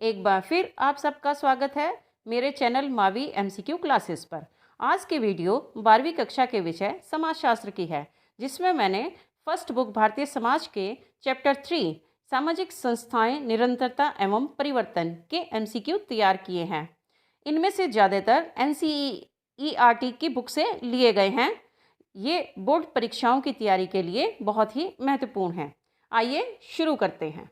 एक बार फिर आप सबका स्वागत है मेरे चैनल मावी एमसीक्यू क्लासेस पर। आज की वीडियो 12वीं कक्षा के विषय समाजशास्त्र की है, जिसमें मैंने फर्स्ट बुक भारतीय समाज के चैप्टर 3 सामाजिक संस्थाएं, निरंतरता एवं परिवर्तन के एमसीक्यू तैयार किए हैं। इनमें से ज़्यादातर एनसीईआरटी की बुक से लिए गए हैं। ये बोर्ड परीक्षाओं की तैयारी के लिए बहुत ही महत्वपूर्ण हैं। आइए शुरू करते हैं।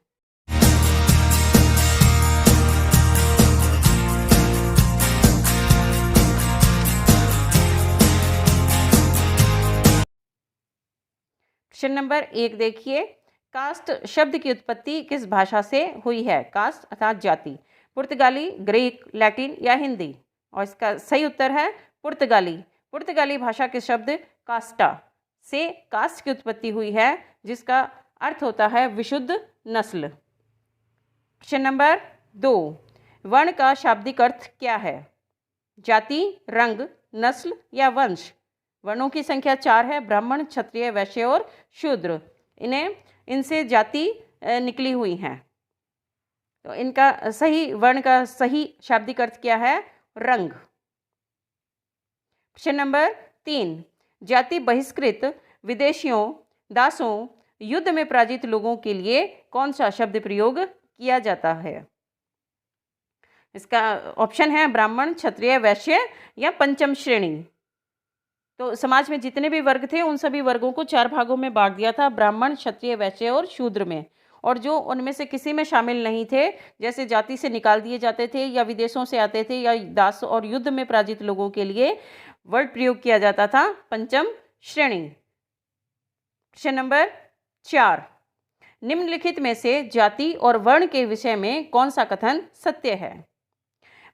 क्वेश्चन नंबर 1 देखिए, कास्ट शब्द की उत्पत्ति किस भाषा से हुई है? कास्ट अर्थात जाति, पुर्तगाली, ग्रीक, लैटिन या हिंदी? और इसका सही उत्तर है पुर्तगाली। पुर्तगाली भाषा के शब्द कास्टा से कास्ट की उत्पत्ति हुई है, जिसका अर्थ होता है विशुद्ध नस्ल। क्वेश्चन नंबर 2, वर्ण का शाब्दिक अर्थ क्या है? जाति, रंग, नस्ल या वंश? वर्णों की संख्या 4 है, ब्राह्मण, क्षत्रिय, वैश्य और शूद्र। इनसे जाति निकली हुई हैं। तो इनका सही वर्ण का सही शाब्दिक अर्थ क्या है? रंग। क्वेश्चन नंबर 3, जाति बहिष्कृत विदेशियों, दासों, युद्ध में पराजित लोगों के लिए कौन सा शब्द प्रयोग किया जाता है? इसका ऑप्शन है ब्राह्मण, क्षत्रिय, वैश्य या पंचम श्रेणी। तो समाज में जितने भी वर्ग थे उन सभी वर्गों को 4 भागों में बांट दिया था, ब्राह्मण, क्षत्रिय, वैश्य और शूद्र में। और जो उनमें से किसी में शामिल नहीं थे, जैसे जाति से निकाल दिए जाते थे या विदेशों से आते थे या दास और युद्ध में पराजित लोगों के लिए वर्ड प्रयोग किया जाता था पंचम श्रेणी। क्वेश्चन नंबर 4, निम्नलिखित में से जाति और वर्ण के विषय में कौन सा कथन सत्य है?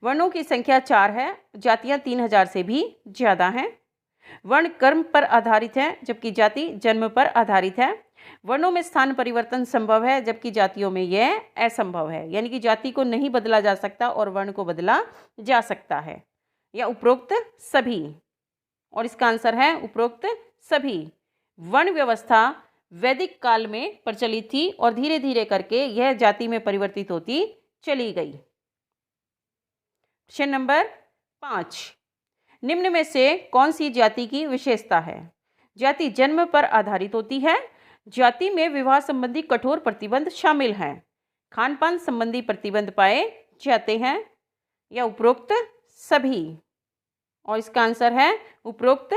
वर्णों की संख्या 4 है, जातियां 3000 से भी ज़्यादा हैं। वर्ण कर्म पर आधारित है, जबकि जाति जन्म पर आधारित है। वर्णों में स्थान परिवर्तन संभव है, जबकि जातियों में यह असंभव है। यानी कि जाति को नहीं बदला जा सकता और वर्ण को बदला जा सकता है, या उपरोक्त सभी। और इसका आंसर है उपरोक्त सभी। वर्ण व्यवस्था वैदिक काल में प्रचलित थी और धीरे धीरे करके यह जाति में परिवर्तित होती चली गई। क्वेश्चन नंबर 5, निम्न में से कौन सी जाति की विशेषता है? जाति जन्म पर आधारित होती है। जाति में विवाह संबंधी कठोर प्रतिबंध शामिल हैं। खान पान संबंधी प्रतिबंध पाए जाते हैं, या उपरोक्त सभी? और इसका आंसर है उपरोक्त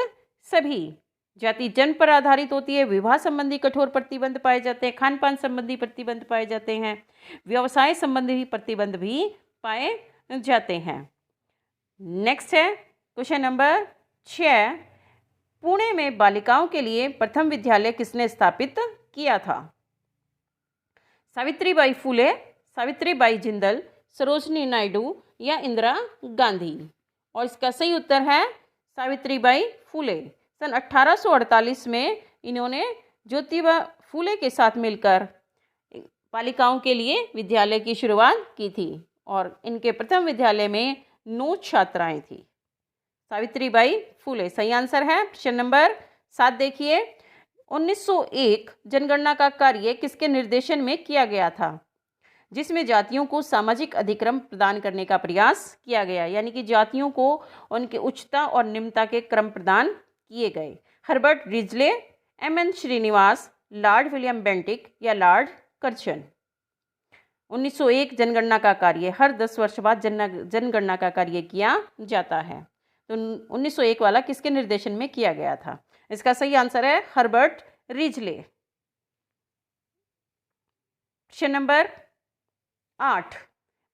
सभी। जाति जन्म पर आधारित होती है, विवाह संबंधी कठोर प्रतिबंध पाए जाते हैं, खान पान संबंधी प्रतिबंध पाए जाते हैं, व्यवसाय संबंधी प्रतिबंध भी पाए जाते हैं। नेक्स्ट है क्वेश्चन नंबर 6, पुणे में बालिकाओं के लिए प्रथम विद्यालय किसने स्थापित किया था? सावित्रीबाई फुले, सावित्रीबाई जिंदल, सरोजनी नायडू या इंदिरा गांधी? और इसका सही उत्तर है सावित्रीबाई फुले। सन 1848 में इन्होंने ज्योतिबा फुले के साथ मिलकर बालिकाओं के लिए विद्यालय की शुरुआत की थी, और इनके प्रथम विद्यालय में 9 छात्राएं थी। सावित्रीबाई फुले सही आंसर है। क्वेश्चन नंबर 7 देखिए, 1901 जनगणना का कार्य किसके निर्देशन में किया गया था, जिसमें जातियों को सामाजिक अधिक्रम प्रदान करने का प्रयास किया गया? यानी कि जातियों को उनके उच्चता और निम्नता के क्रम प्रदान किए गए। Herbert Risley, M N. Srinivas, Lord William Bentinck या लॉर्ड कर्जन? 1901 जनगणना का कार्य, हर 10 वर्ष बाद जनगणना का कार्य किया जाता है। तो 1901 वाला किसके निर्देशन में किया गया था? इसका सही आंसर है Herbert Risley. Question number 8,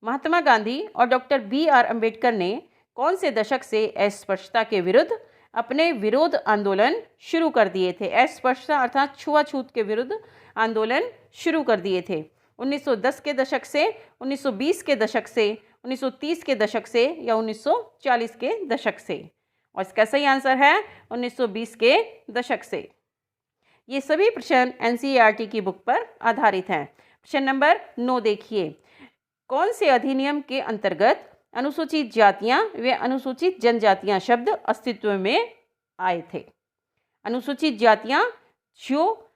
Mahatma Gandhi और डॉक्टर बी.आर. अंबेडकर ने कौन से दशक से अस्पृश्यता के विरुद्ध अपने विरोध आंदोलन शुरू कर दिए थे? अस्पृश्यता अर्थात छुआछूत के विरुद्ध आंदोलन शुरू कर दिए थे। 1910 के दशक से, 1920 के दशक से, 1930 के दशक से या 1940 के दशक से? और इसका सही आंसर है 1920 के दशक से। ये सभी प्रश्न एनसीईआरटी की बुक पर आधारित हैं। प्रश्न नंबर 9 देखिए, कौन से अधिनियम के अंतर्गत अनुसूचित जातियां व अनुसूचित जनजातियां शब्द अस्तित्व में आए थे? अनुसूचित जातियां जो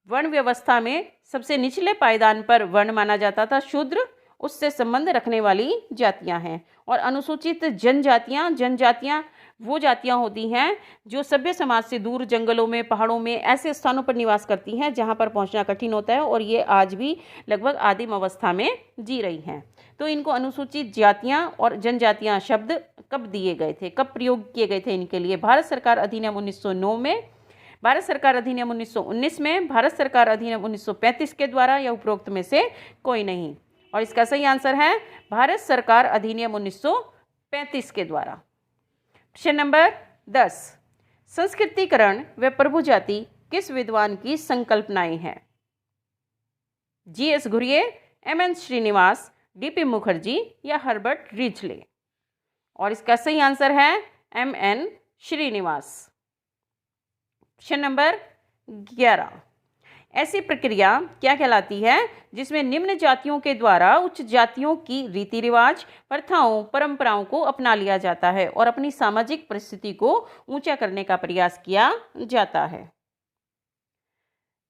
वर्ण व्यवस्था में सबसे निचले पायदान पर वर्ण माना जाता था, शूद्र, उससे संबंध रखने वाली जातियां हैं। और अनुसूचित जनजातियां वो जातियां होती हैं जो सभ्य समाज से दूर जंगलों में, पहाड़ों में, ऐसे स्थानों पर निवास करती हैं जहां पर पहुंचना कठिन होता है, और ये आज भी लगभग आदिम अवस्था में जी रही हैं। तो इनको अनुसूचित जातियां और जनजातियां शब्द कब दिए गए थे, कब प्रयोग किए गए थे इनके लिए? भारत सरकार अधिनियम 1909 में, भारत सरकार अधिनियम 1919 में, भारत सरकार अधिनियम 1935 के द्वारा, या उपरोक्त में से कोई नहीं। और इसका सही आंसर है भारत सरकार अधिनियम 1935 के द्वारा। प्रश्न नंबर 10, संस्कृतिकरण व प्रभु जाति किस विद्वान की संकल्पनाएं हैं? G S. Ghurye, M N. Srinivas, D P. Mukherjee या हर्बर्ट रीचले? और इसका सही आंसर है एम.एन. श्रीनिवास। प्रश्न नंबर 11, ऐसी प्रक्रिया क्या कहलाती है जिसमें निम्न जातियों के द्वारा उच्च जातियों की रीति रिवाज, प्रथाओं, परंपराओं को अपना लिया जाता है और अपनी सामाजिक परिस्थिति को ऊंचा करने का प्रयास किया जाता है?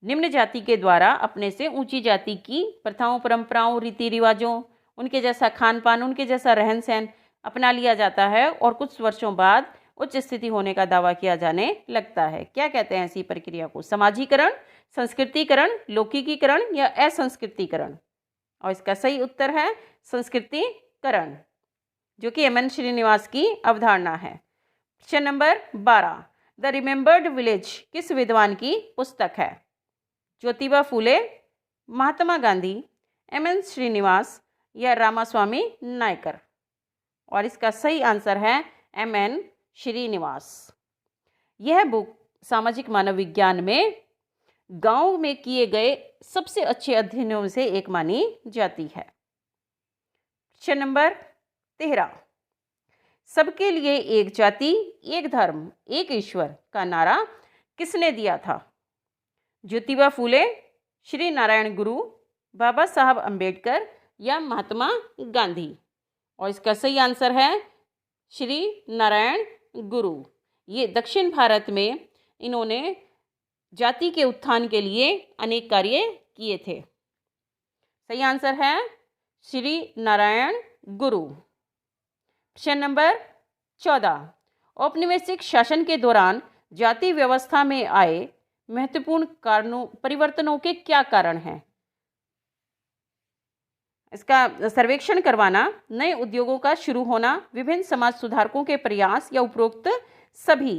निम्न जाति के द्वारा अपने से ऊंची जाति की प्रथाओं, परंपराओं, रीति रिवाजों, उनके जैसा खान पान, उनके जैसा रहन सहन अपना लिया जाता है और कुछ वर्षों बाद उच्च स्थिति होने का दावा किया जाने लगता है। क्या कहते हैं ऐसी प्रक्रिया को? समाजीकरण, संस्कृतिकरण, लौकिकीकरण या असंस्कृतिकरण? और इसका सही उत्तर है संस्कृतिकरण, जो कि एम.एन. श्रीनिवास की अवधारणा है। प्रश्न नंबर 12, द रिमेंबर्ड विलेज किस विद्वान की पुस्तक है? ज्योतिबा फूले, महात्मा गांधी, एम.एन. श्रीनिवास या रामास्वामी नायकर? और इसका सही आंसर है एम.एन. श्रीनिवास। यह बुक सामाजिक मानव विज्ञान में गांव में किए गए सबसे अच्छे अध्ययनों में से एक मानी जाती है। प्रश्न नंबर 13, सबके लिए एक जाति, एक धर्म, एक ईश्वर का नारा किसने दिया था? ज्योतिबा फूले, श्री नारायण गुरु, बाबा साहब अम्बेडकर या महात्मा गांधी? और इसका सही आंसर है श्री नारायण गुरु। ये दक्षिण भारत में इन्होंने जाति के उत्थान के लिए अनेक कार्य किए थे। सही आंसर है श्री नारायण गुरु। प्रश्न नंबर 14, औपनिवेशिक शासन के दौरान जाति व्यवस्था में आए महत्वपूर्ण परिवर्तनों के क्या कारण हैं? इसका सर्वेक्षण करवाना, नए उद्योगों का शुरू होना, विभिन्न समाज सुधारकों के प्रयास या उपरोक्त सभी?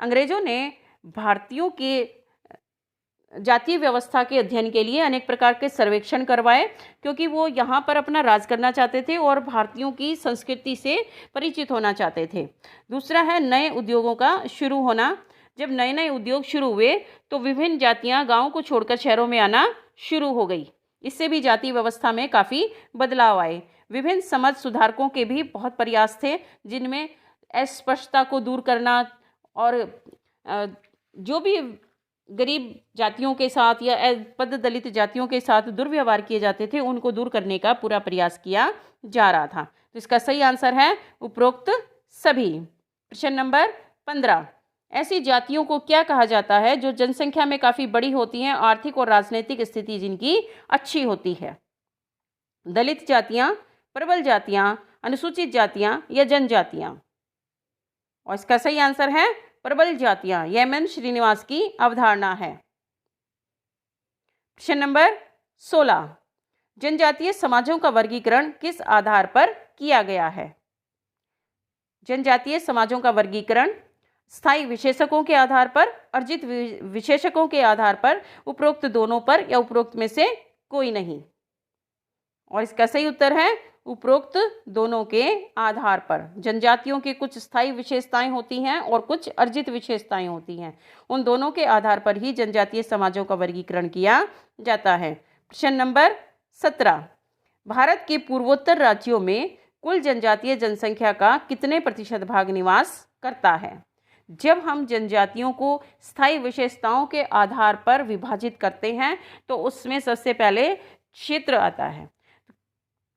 अंग्रेजों ने भारतीयों के जातीय व्यवस्था के अध्ययन के लिए अनेक प्रकार के सर्वेक्षण करवाए, क्योंकि वो यहाँ पर अपना राज करना चाहते थे और भारतीयों की संस्कृति से परिचित होना चाहते थे। दूसरा है नए उद्योगों का शुरू होना। जब नए नए उद्योग शुरू हुए तो विभिन्न जातियाँ गाँव को छोड़कर शहरों में आना शुरू हो गई। इससे भी जाति व्यवस्था में काफ़ी बदलाव आए। विभिन्न समाज सुधारकों के भी बहुत प्रयास थे, जिनमें अस्पृश्यता को दूर करना और जो भी गरीब जातियों के साथ या पद दलित जातियों के साथ दुर्व्यवहार किए जाते थे, उनको दूर करने का पूरा प्रयास किया जा रहा था। तो इसका सही आंसर है उपरोक्त सभी। प्रश्न नंबर 15, ऐसी जातियों को क्या कहा जाता है जो जनसंख्या में काफ़ी बड़ी होती हैं, आर्थिक और राजनीतिक स्थिति जिनकी अच्छी होती है? दलित जातियाँ, प्रबल जातियाँ, अनुसूचित जातियाँ या जनजातियाँ? और इसका सही आंसर है प्रबल जातियाँ। यह एम.एन. श्रीनिवास की अवधारणा है। प्रश्न नंबर 16, जनजातीय समाजों का वर्गीकरण किस आधार पर किया गया है? जनजातीय समाजों का वर्गीकरण स्थायी विशेषकों के आधार पर, अर्जित विशेषकों के आधार पर, उपरोक्त दोनों पर या उपरोक्त में से कोई नहीं? और इसका सही उत्तर है उपरोक्त दोनों के आधार पर। जनजातियों की कुछ स्थायी विशेषताएं होती हैं और कुछ अर्जित विशेषताएं होती हैं। उन दोनों के आधार पर ही जनजातीय समाजों का वर्गीकरण किया जाता है। प्रश्न नंबर 17, भारत के पूर्वोत्तर राज्यों में कुल जनजातीय जनसंख्या का कितने प्रतिशत भाग निवास करता है? जब हम जनजातियों को स्थायी विशेषताओं के आधार पर विभाजित करते हैं तो उसमें सबसे पहले क्षेत्र आता है।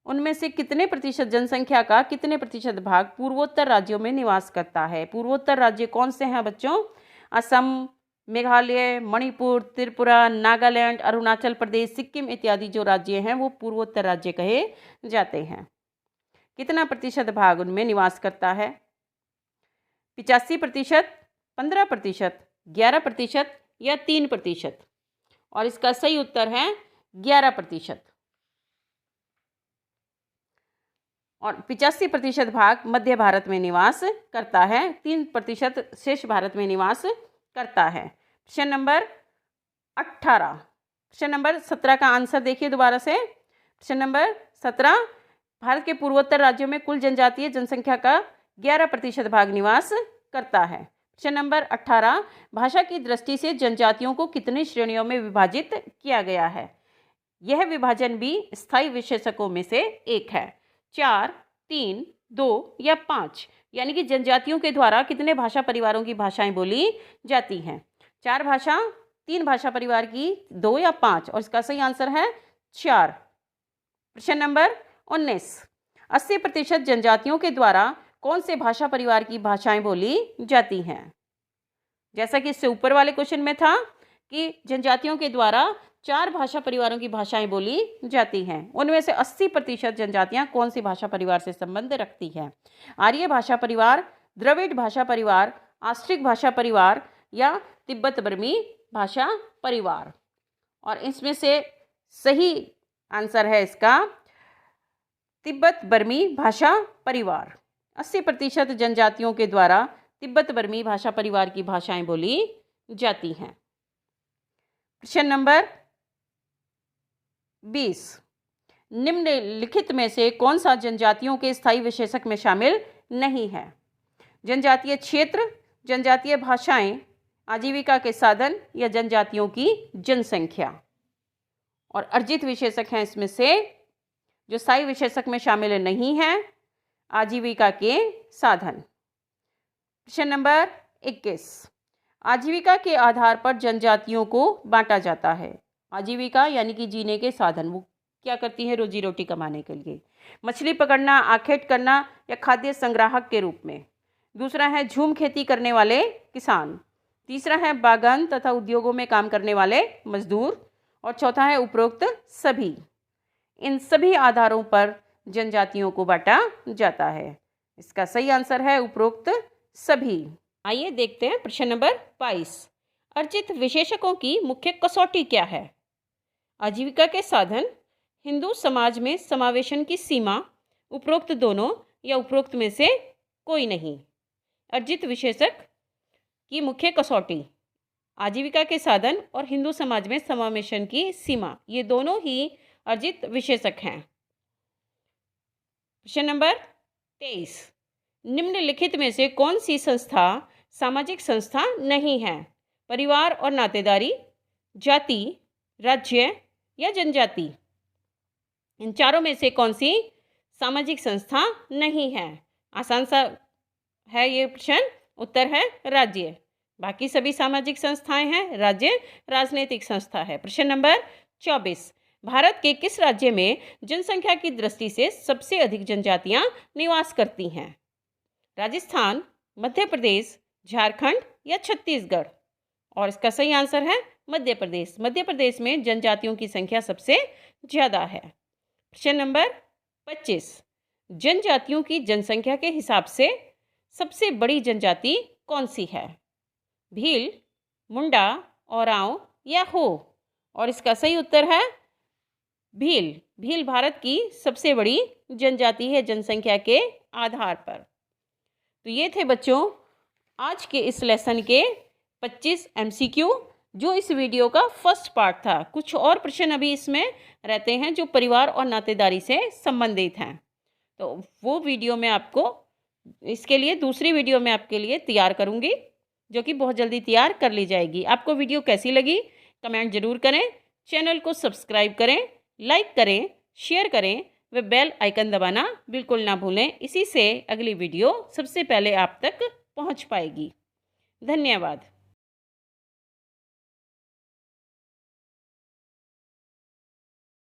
उनमें से कितने प्रतिशत जनसंख्या का कितने प्रतिशत भाग पूर्वोत्तर राज्यों में निवास करता है? पूर्वोत्तर राज्य कौन से हैं बच्चों? असम, मेघालय, मणिपुर, त्रिपुरा, नागालैंड, अरुणाचल प्रदेश, सिक्किम इत्यादि जो राज्य हैं वो पूर्वोत्तर राज्य कहे जाते हैं। कितना प्रतिशत भाग उनमें निवास करता है? 85%, 15%, 11% या 3%? और इसका सही उत्तर है 11%। और 85% भाग मध्य भारत में निवास करता है, 3% शेष भारत में निवास करता है। प्रश्न नंबर 18, प्रश्न नंबर 17 का आंसर देखिए दोबारा से। प्रश्न नंबर 17, भारत के पूर्वोत्तर राज्यों में कुल जनजातीय जनसंख्या का 11% भाग निवास करता है। प्रश्न नंबर 18, भाषा की दृष्टि से जनजातियों को कितनी श्रेणियों में विभाजित किया गया है? यह विभाजन भी स्थायी विशेषकों में से एक है। 4, 3, 2 या 5, यानी कि जनजातियों के द्वारा कितने भाषा परिवारों की भाषाएं बोली जाती हैं? 4 भाषा, 3 भाषा परिवार की, 2 या 5? और इसका सही आंसर है 4। प्रश्न नंबर 19, 80% जनजातियों के द्वारा कौन से भाषा परिवार की भाषाएं बोली जाती हैं? जैसा कि इससे ऊपर वाले क्वेश्चन में था कि जनजातियों के द्वारा 4 भाषा परिवारों की भाषाएं बोली जाती हैं, उनमें से 80% जनजातियां कौन सी भाषा परिवार से संबंध रखती हैं? आर्य भाषा परिवार, द्रविड़ भाषा परिवार, आस्ट्रिक भाषा परिवार या तिब्बत बर्मी भाषा परिवार? और इसमें से सही आंसर है इसका तिब्बत बर्मी भाषा परिवार। 80% जनजातियों के द्वारा तिब्बत बर्मी भाषा परिवार की भाषाएं बोली जाती हैं। प्रश्न नंबर 20, निम्नलिखित में से कौन सा जनजातियों के स्थायी विशेषक में शामिल नहीं है? जनजातीय क्षेत्र, जनजातीय भाषाएं, आजीविका के साधन या जनजातियों की जनसंख्या? और अर्जित विशेषक हैं इसमें से जो स्थायी विशेषक में शामिल नहीं है, आजीविका के साधन। प्रश्न नंबर 21, आजीविका के आधार पर जनजातियों को बांटा जाता है। आजीविका यानी कि जीने के साधन, वो क्या करती है रोजी रोटी कमाने के लिए? मछली पकड़ना, आखेट करना या खाद्य संग्राहक के रूप में? दूसरा है झूम खेती करने वाले किसान। तीसरा है बागान तथा उद्योगों में काम करने वाले मजदूर। और चौथा है उपरोक्त सभी। इन सभी आधारों पर जनजातियों को बांटा जाता है। इसका सही आंसर है उपरोक्त सभी। आइए देखते हैं प्रश्न नंबर 22, अर्जित विशेषकों की मुख्य कसौटी क्या है? आजीविका के साधन, हिंदू समाज में समावेशन की सीमा, उपरोक्त दोनों या उपरोक्त में से कोई नहीं? अर्जित विशेषक की मुख्य कसौटी, आजीविका के साधन और हिंदू समाज में समावेशन की सीमा, ये दोनों ही अर्जित विशेषक हैं। प्रश्न नंबर 23, निम्नलिखित में से कौन सी संस्था सामाजिक संस्था नहीं है? परिवार और नातेदारी, जाति, राज्य या जनजाति? इन चारों में से कौन सी सामाजिक संस्था नहीं है? आसान सा है ये प्रश्न, उत्तर है राज्य। बाकी सभी सामाजिक संस्थाएं हैं, राज्य राजनीतिक संस्था है। प्रश्न नंबर 24, भारत के किस राज्य में जनसंख्या की दृष्टि से सबसे अधिक जनजातियां निवास करती हैं? राजस्थान, मध्य प्रदेश, झारखंड या छत्तीसगढ़? और इसका सही आंसर है मध्य प्रदेश। मध्य प्रदेश में जनजातियों की संख्या सबसे ज़्यादा है। प्रश्न नंबर 25, जनजातियों की जनसंख्या के हिसाब से सबसे बड़ी जनजाति कौन सी है? भील, मुंडा, ओरांव या हो? और इसका सही उत्तर है भील। भील भारत की सबसे बड़ी जनजाति है जनसंख्या के आधार पर। तो ये थे बच्चों आज के इस लेसन के 25 MCQ, जो इस वीडियो का फर्स्ट पार्ट था। कुछ और प्रश्न अभी इसमें रहते हैं जो परिवार और नातेदारी से संबंधित हैं, तो वो वीडियो में आपको इसके लिए दूसरी वीडियो में आपके लिए तैयार करूँगी, जो कि बहुत जल्दी तैयार कर ली जाएगी। आपको वीडियो कैसी लगी कमेंट ज़रूर करें, चैनल को सब्सक्राइब करें, लाइक करें, शेयर करें व बेल आइकन दबाना बिल्कुल ना भूलें। इसी से अगली वीडियो सबसे पहले आप तक पहुंच पाएगी। धन्यवाद।